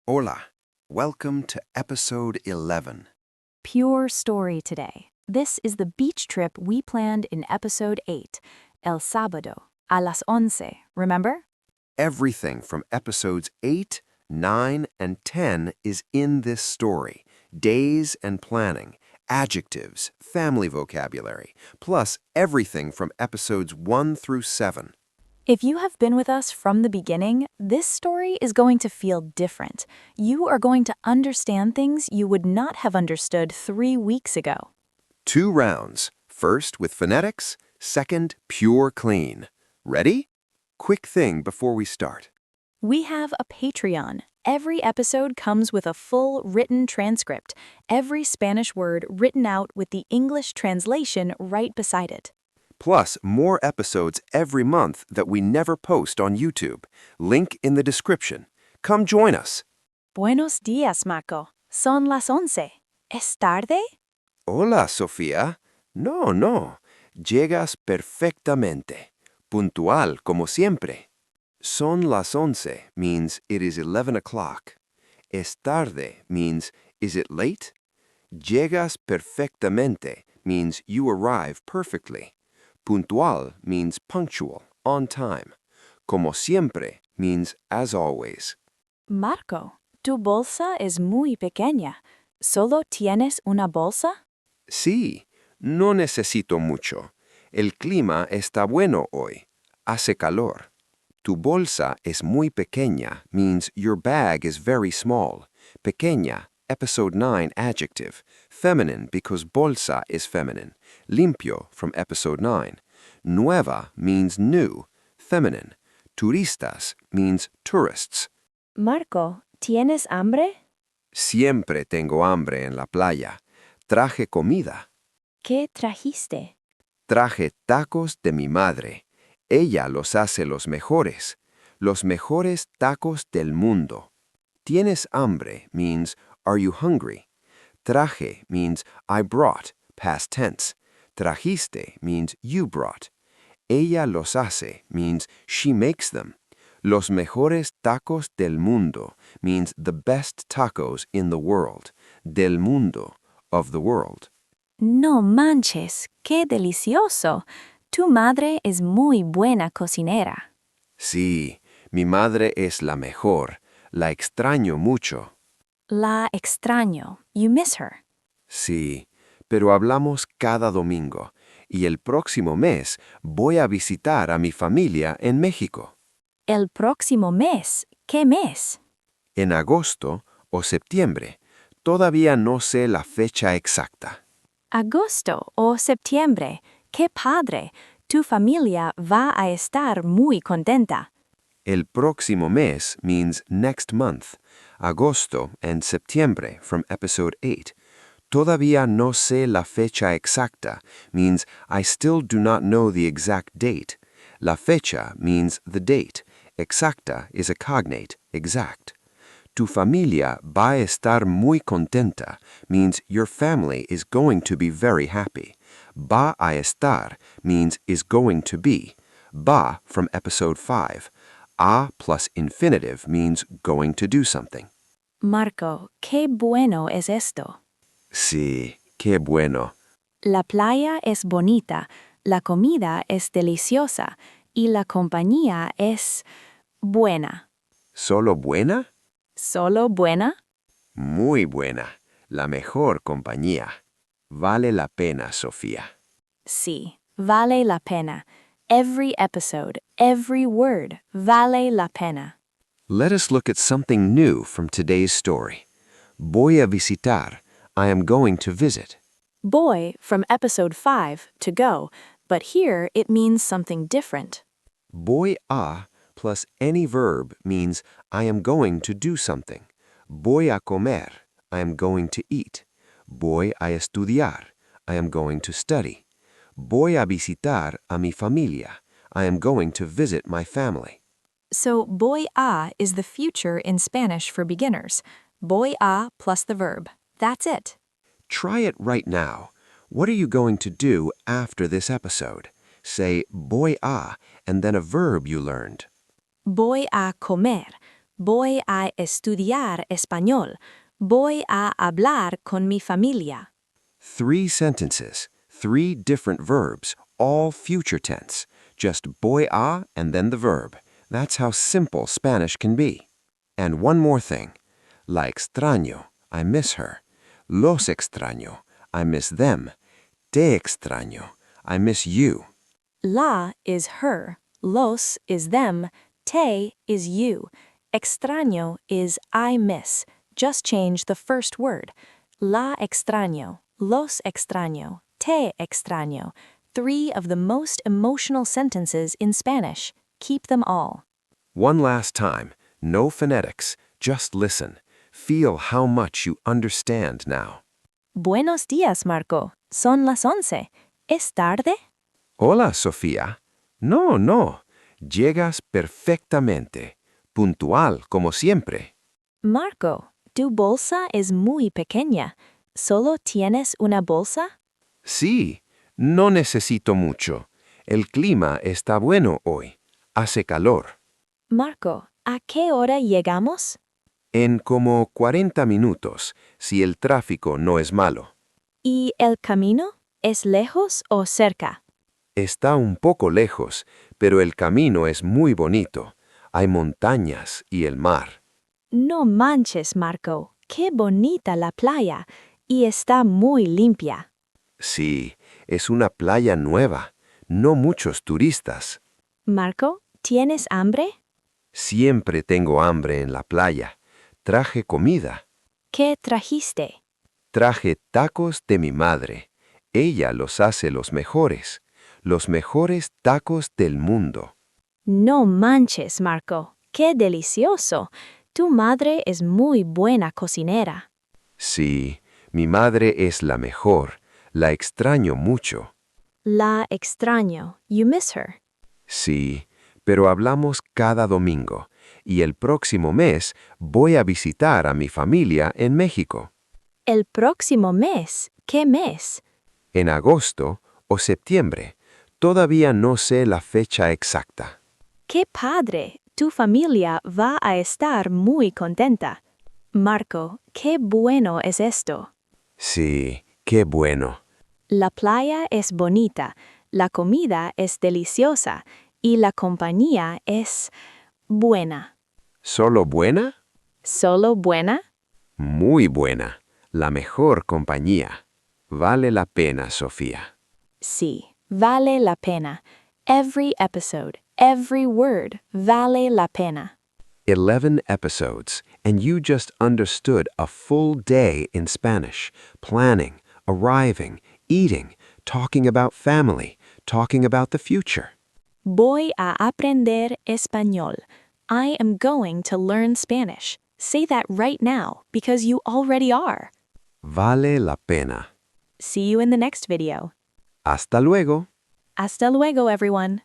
Hola. Welcome to episode 11. Pure story today. This is the beach trip we planned in episode 8, El Sábado, a las 11, remember? Everything from episodes 8, 9, and 10 is in this story. Days and planning, adjectives, family vocabulary, plus everything from episodes 1 through 7. If you have been with us from the beginning, this story is going to feel different. You are going to understand things you would not have understood 3 weeks ago. 2 rounds. First with phonetics, second pure clean. Ready? Quick thing before we start. We have a Patreon. Every episode comes with a full written transcript, every Spanish word written out with the English translation right beside it. Plus, more episodes every month that we never post on YouTube. Link in the description. Come join us. Buenos días, Marco. Son las 11. ¿Es tarde? Hola, Sofía. No. Llegas perfectamente. Puntual, como siempre. Son las 11 means it is 11 o'clock. Es tarde means is it late? Llegas perfectamente means you arrive perfectly. Puntual means punctual, on time. Como siempre means as always. Marco, tu bolsa es muy pequeña. ¿Solo tienes una bolsa? Sí, no necesito mucho. El clima está bueno hoy. Hace calor. Tu bolsa es muy pequeña means your bag is very small. Pequeña, episode 9 adjective. Feminine because bolsa is feminine. Limpio from episode 9. Nueva means new, feminine. Turistas means tourists. Marco, ¿tienes hambre? Siempre tengo hambre en la playa. Traje comida. ¿Qué trajiste? Traje tacos de mi madre. Ella los hace los mejores tacos del mundo. Tienes hambre means are you hungry? Traje means I brought, past tense. Trajiste means you brought. Ella los hace means she makes them. Los mejores tacos del mundo means the best tacos in the world. Del mundo, of the world. No manches, qué delicioso. Tu madre es muy buena cocinera. Sí, mi madre es la mejor. La extraño mucho. La extraño. You miss her. Sí, pero hablamos cada domingo. Y el próximo mes voy a visitar a mi familia en México. El próximo mes. ¿Qué mes? En agosto o septiembre. Todavía no sé la fecha exacta. Agosto o septiembre. ¡Qué padre! Tu familia va a estar muy contenta. El próximo mes means next month. Agosto and septiembre from episode 8. Todavía no sé la fecha exacta means I still do not know the exact date. La fecha means the date. Exacta is a cognate, exact. Tu familia va a estar muy contenta means your family is going to be very happy. Va a estar means is going to be. Va from episode 5. A plus infinitive means going to do something. Marco, qué bueno es esto. Sí, qué bueno. La playa es bonita, la comida es deliciosa y la compañía es buena. ¿Solo buena? ¿Solo buena? Muy buena. La mejor compañía. Vale la pena, Sofía. Sí, vale la pena. Every episode, every word, vale la pena. Let us look at something new from today's story. Voy a visitar. I am going to visit. Voy from episode 5, to go, but here it means something different. Voy a plus any verb means I am going to do something. Voy a comer. I am going to eat. Voy a estudiar. I am going to study. Voy a visitar a mi familia. I am going to visit my family. So voy a is the future in Spanish for beginners. Voy a plus the verb. That's it. Try it right now. What are you going to do after this episode? Say voy a and then a verb you learned. Voy a comer. Voy a estudiar español. Voy a hablar con mi familia. 3 sentences, 3 different verbs, all future tense. Just voy a and then the verb. That's how simple Spanish can be. And one more thing. La extraño, I miss her. Los extraño, I miss them. Te extraño, I miss you. La is her. Los is them. Te is you. Extraño is I miss. Just change the first word. La extraño. Los extraño. Te extraño. 3 of the most emotional sentences in Spanish. Keep them all. One last time, no phonetics, just listen. Feel how much you understand now. Buenos días, Marco. Son las 11. ¿Es tarde? Hola, Sofía. No. Llegas perfectamente. Puntual, como siempre. Marco, tu bolsa es muy pequeña. ¿Solo tienes una bolsa? Sí, no necesito mucho. El clima está bueno hoy. Hace calor. Marco, ¿a qué hora llegamos? En como 40 minutos, si el tráfico no es malo. ¿Y el camino? ¿Es lejos o cerca? Está un poco lejos, pero el camino es muy bonito. Hay montañas y el mar. No manches, Marco. Qué bonita la playa. Y está muy limpia. Sí, es una playa nueva. No muchos turistas. Marco, ¿tienes hambre? Siempre tengo hambre en la playa. Traje comida. ¿Qué trajiste? Traje tacos de mi madre. Ella los hace los mejores tacos del mundo. No manches, Marco. Qué delicioso. Tu madre es muy buena cocinera. Sí, mi madre es la mejor. La extraño mucho. La extraño. You miss her. Sí, pero hablamos cada domingo, y el próximo mes voy a visitar a mi familia en México. El próximo mes. ¿Qué mes? En agosto o septiembre. Todavía no sé la fecha exacta. ¡Qué padre! Tu familia va a estar muy contenta. Marco, qué bueno es esto. Sí, qué bueno. La playa es bonita, la comida es deliciosa y la compañía es buena. ¿Solo buena? ¿Solo buena? Muy buena. La mejor compañía. Vale la pena, Sofía. Sí, vale la pena. Every episode, every word, vale la pena. 11 episodes, and you just understood a full day in Spanish, planning, arriving, eating, talking about family, talking about the future. Voy a aprender español. I am going to learn Spanish. Say that right now, because you already are. Vale la pena. See you in the next video. Hasta luego. Hasta luego, everyone.